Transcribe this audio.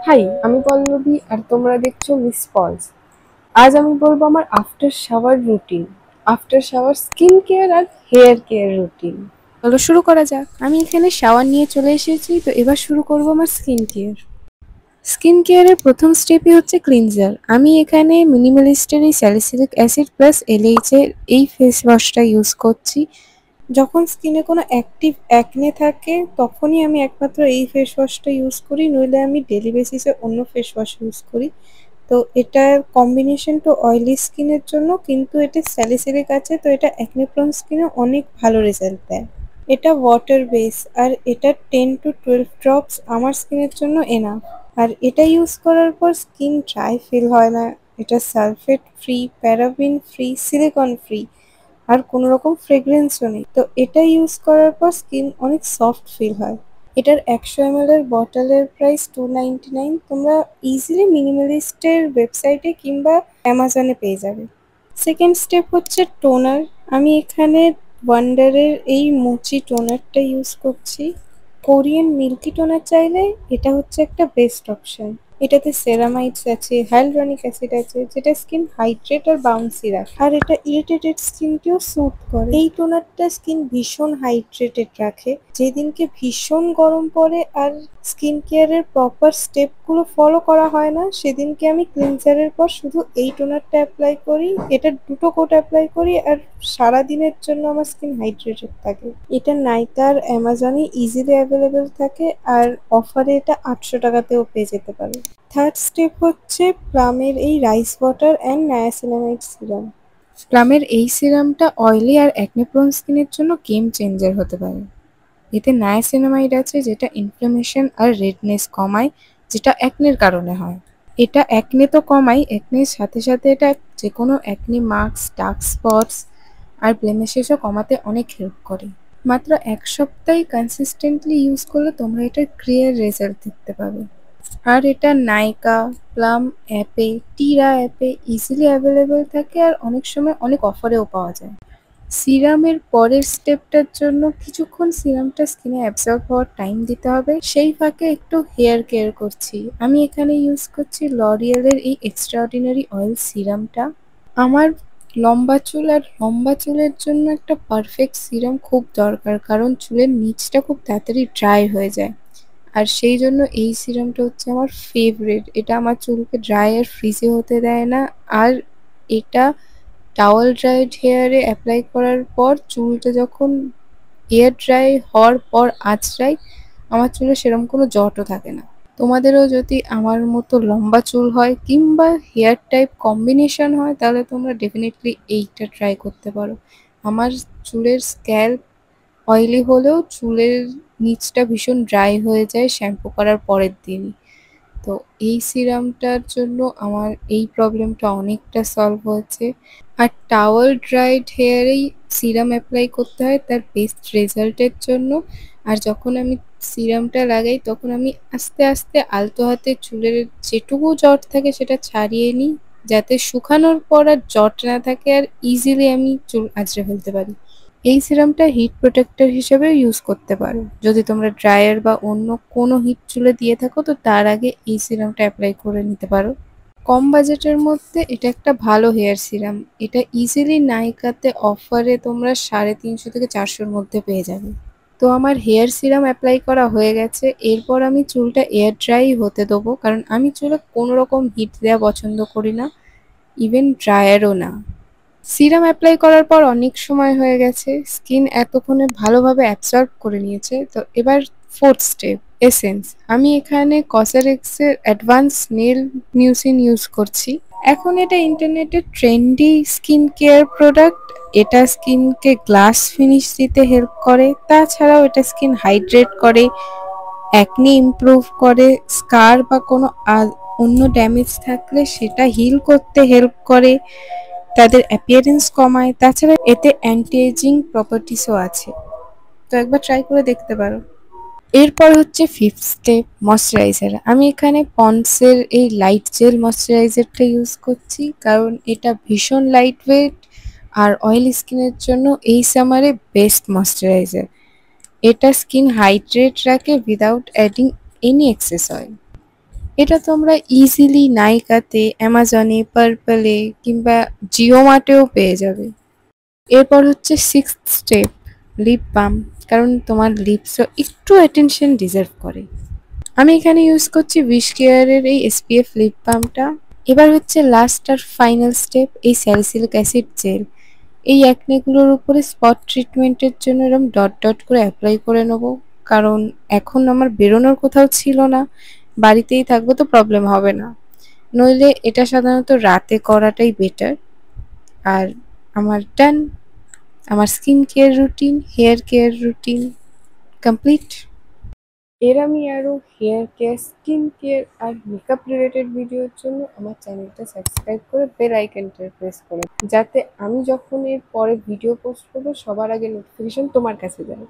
High, আমি পল্লবী আর তোমরা দেখছো মিস পলস। আজ আমি বলবো আমার after shower routine, after shower skin care আর হেয়ার কেয়ার রুটিন। চলো শুরু করা যাক। আমি এখানে শাওয়ার নিয়ে চলে এসেছি, তো এবার শুরু করবো আমার স্কিন কেয়ার। স্কিন কেয়ারের প্রথম স্টেপই হচ্ছে ক্লিনজার। আমি এখানে মিনিমালিস্টের এই স্যালিসিলিক অ্যাসিড প্লাস এলএইচ এর এই ফেস ওয়াশটা ইউজ করছি। যখন স্কিনে কোনো অ্যাক্টিভ অ্যাকনে থাকে তখনই আমি একমাত্র এই ফেস ওয়াশটা ইউজ করি, নইলে আমি ডেলি বেসিসে অন্য ফেস ওয়াশ ইউজ করি। তো এটার কম্বিনেশন তো অয়েলি স্কিনের জন্য, কিন্তু এটা স্যালিসিলিক আছে, তো এটা অ্যাকনে প্রোন স্কিনে অনেক ভালো রেজাল্ট দেয়। এটা ওয়াটার বেস আর এটা 10 to 12 ড্রপস আমার স্কিনের জন্য এনাফ। আর এটা ইউজ করার পর স্কিন ড্রাই ফিল হয় না। এটা sulphate free, paraben free, silicone free, আর কোনো রকম ফ্রেগ্রেন্সও নেই। তো এটা ইউজ করার পর স্কিন অনেক সফট ফিল হয়। এটার 100 ml এর বটলের প্রাইস 299। তোমরা ইজিলি মিনিমালিস্টের ওয়েবসাইটে কিংবা অ্যামাজনে পেয়ে যাবে। সেকেন্ড স্টেপ হচ্ছে টোনার। আমি এখানে ওয়ান্ডারের এই মুচি টোনারটা ইউজ করছি। কোরিয়ান মিল্কি টোনার চাইলে এটা হচ্ছে একটা বেস্ট অপশন। এটাতে সেরামাইডস আছে, হাইলুরনিক অ্যাসিড আছে, যেটা স্কিন হাইড্রেট আর বাউন্সি রাখে। আর এটা ইরিটেটেড স্কিনকেও স্যুট করে। এই টোনারটা স্কিন ভীষণ হাইড্রেটেড রাখে। যেদিনকে ভীষণ গরম পড়ে আর স্কিন কেয়ারের প্রপার স্টেপগুলো ফলো করা হয় না, সেদিনকে আমি ক্লিনজারের পর শুধু এই টোনারটা অ্যাপ্লাই করি। এটা 2টো কোট অ্যাপ্লাই করি আর সারাদিনের জন্য আমার স্কিন হাইড্রেটেড থাকে। এটা নাইকা আর অ্যামাজনে ইজিলি অ্যাভেলেবেল থাকে, আর অফারে এটা 800 টাকাতেও পেয়ে যেতে পারে। থার্ড স্টেপ হচ্ছে প্লামের এই rice water and niacinamide serum. প্লামের এই সিরামটা অয়েলি আর অ্যাকনে প্রোন স্কিনের জন্য গেম চেঞ্জার হতে পারে। এতে নায়াসিনামাইড আছে, যেটা ইনফ্লামেশন আর রেডনেস কমায়, যেটা অ্যাকনের কারণে হয়। এটা অ্যাকনে তো কমায়, অ্যাকনের সাথে সাথে এটা যে কোনো অ্যাকনে মার্কস, ডার্ক স্পটস আর ব্লেমিশেসও কমাতে অনেক হেল্প করে। মাত্র 1 সপ্তাহে কনসিস্টেন্টলি ইউজ করলে তোমরা এটার ক্লিয়ার রেজাল্ট দেখতে পাবে। আর এটা নাইকা, প্লাম অ্যাপে, টিরা অ্যাপে ইজিলি অ্যাভেলেবেল থাকে, আর অনেক সময় অনেক অফারেও পাওয়া যায়। সিরামের পরের স্টেপটার জন্য কিছুক্ষণ সিরামটা স্কিনে অ্যাবজর্ব হওয়ার টাইম দিতে হবে। সেই ফাঁকে একটু হেয়ার কেয়ার করছি। আমি এখানে ইউজ করছি লরিয়েলের এই এক্সট্রাঅর্ডিনারি অয়েল সিরামটা। আমার লম্বা চুল, আর লম্বা চুলের জন্য একটা পারফেক্ট সিরাম খুব দরকার, কারণ চুলের নিচটা খুব তাড়াতাড়ি ড্রাই হয়ে যায়। আর সেই জন্য এই সিরামটা হচ্ছে আমার ফেভারিট। এটা আমার চুলকে ড্রাই আর ফ্রিজি হতে দেয় না। আর এটা টাওয়াল ড্রাইড হেয়ারে অ্যাপ্লাই করার পর চুলটা যখন এয়ার ড্রাই হওয়ার পর আঁচড়াই, আমার চুলে সেরকম কোনো জটও থাকে না। তোমাদেরও যদি আমার মতো লম্বা চুল হয় কিংবা হেয়ার টাইপ কম্বিনেশন হয়, তাহলে তোমরা ডেফিনেটলি এইটা ট্রাই করতে পারো। আমার চুলের স্ক্যাল্প অয়েলি হলেও চুলের নিচটা ভীষণ ড্রাই হয়ে যায় শ্যাম্পু করার পরের দিনই। তো এই সিরামটার জন্য আমার এই প্রবলেমটা অনেকটা সলভ হয়েছে। আর টাওয়াল ড্রাইড হেয়ারেই সিরাম অ্যাপ্লাই করতে হয় তার বেস্ট রেজাল্টের জন্য। আর যখন আমি সিরামটা লাগাই তখন আমি আস্তে আস্তে আলতো হাতে চুলের যেটুকু জট থাকে সেটা ছাড়িয়ে নিই, যাতে শুকানোর পর আর জট না থাকে আর ইজিলি আমি চুল আঁচড়ে ফেলতে পারি। এই সিরামটা হিট প্রোটেক্টর হিসেবেও ইউজ করতে পারো। যদি তোমরা ড্রায়ার বা অন্য কোনো হিট চুলে দিয়ে থাকো, তো তার আগে এই সিরামটা অ্যাপ্লাই করে নিতে পারো। কম বাজেটের মধ্যে এটা একটা ভালো হেয়ার সিরাম। এটা ইজিলি নাইকাতে অফারে তোমরা 350 থেকে 400-র মধ্যে পেয়ে যাবে। তো আমার হেয়ার সিরাম অ্যাপ্লাই করা হয়ে গেছে। এরপর আমি চুলটা এয়ার ড্রাই হতে দেবো, কারণ আমি চুলে কোনো রকম হিট দেওয়া পছন্দ করি না, ইভেন ড্রায়ারও না। সিরাম অ্যাপ্লাই করার পর অনেক সময় হয়ে গেছে, স্কিন এতক্ষণে ভালোভাবে অ্যাবসর্ব করে নিয়েছে। তো এবার ফোর্থ স্টেপ, এসেন্স। আমি এখানে কসরেক্সের অ্যাডভান্স নেল মিউসিন ইউজ করছি। এখন এটা ইন্টারনেটের ট্রেন্ডি স্কিন কেয়ার প্রোডাক্ট। এটা স্কিনকে গ্লাস ফিনিশ দিতে হেল্প করে, তাছাড়াও এটা স্কিন হাইড্রেট করে, অ্যাকনি ইমপ্রুভ করে, স্কার বা কোনো অন্য ড্যামেজ থাকলে সেটা হিল করতে হেল্প করে, তাদের অ্যাপিয়ারেন্স কমায়। তাছাড়া এতে অ্যান্টি এজিং প্রপার্টিসও আছে। তো একবার ট্রাই করে দেখতে পারো। এরপর হচ্ছে ফিফথ স্টেপ, ময়শ্চারাইজার। আমি এখানে পন্ডসের এই লাইট জেল ময়শ্চারাইজারটা ইউজ করছি, কারণ এটা ভীষণ লাইট ওয়েট আর অয়েলি স্কিনের জন্য এই সামারে বেস্ট ময়শ্চারাইজার। এটা স্কিন হাইড্রেট রাখে without adding any access oil. এটা তোমরা ইজিলি নাইকাতে, অ্যামাজনে, পার্পলে কিংবা জিও মার্টেও পেয়ে যাবে। এরপর হচ্ছে সিক্সথ স্টেপ, লিপ বাম। কারণ তোমার লিপসও একটু অ্যাটেনশন ডিজার্ভ করে। আমি এখানে ইউজ করছি উইশ কেয়ারের এই এসপিএফ লিপ বামটা। এবার হচ্ছে লাস্ট আর ফাইনাল স্টেপ, এই স্যালিসিলিক অ্যাসিড জেল। এই অ্যাকনেগুলোর উপরে স্পট ট্রিটমেন্টের জন্য এরকম ডট ডট করে অ্যাপ্লাই করে নেবো। কারণ এখন আমার বেরোনোর কোথাও ছিল না, বাড়িতেই থাকবো, তো প্রবলেম হবে না। নইলে এটা সাধারণত রাতে করাটাই বেটার। আর আমার ডান, আমার skin care routine, hair care routine complete. এর আমি আরও হেয়ার কেয়ার, স্কিন কেয়ার আর মেকআপ রিলেটেড ভিডিওর জন্য আমার চ্যানেলটা সাবস্ক্রাইব করে বেল আইকনটা প্রেস করে, যাতে আমি যখন এর পরে ভিডিও পোস্ট করবো সবার আগে নোটিফিকেশন তোমার কাছে যায়।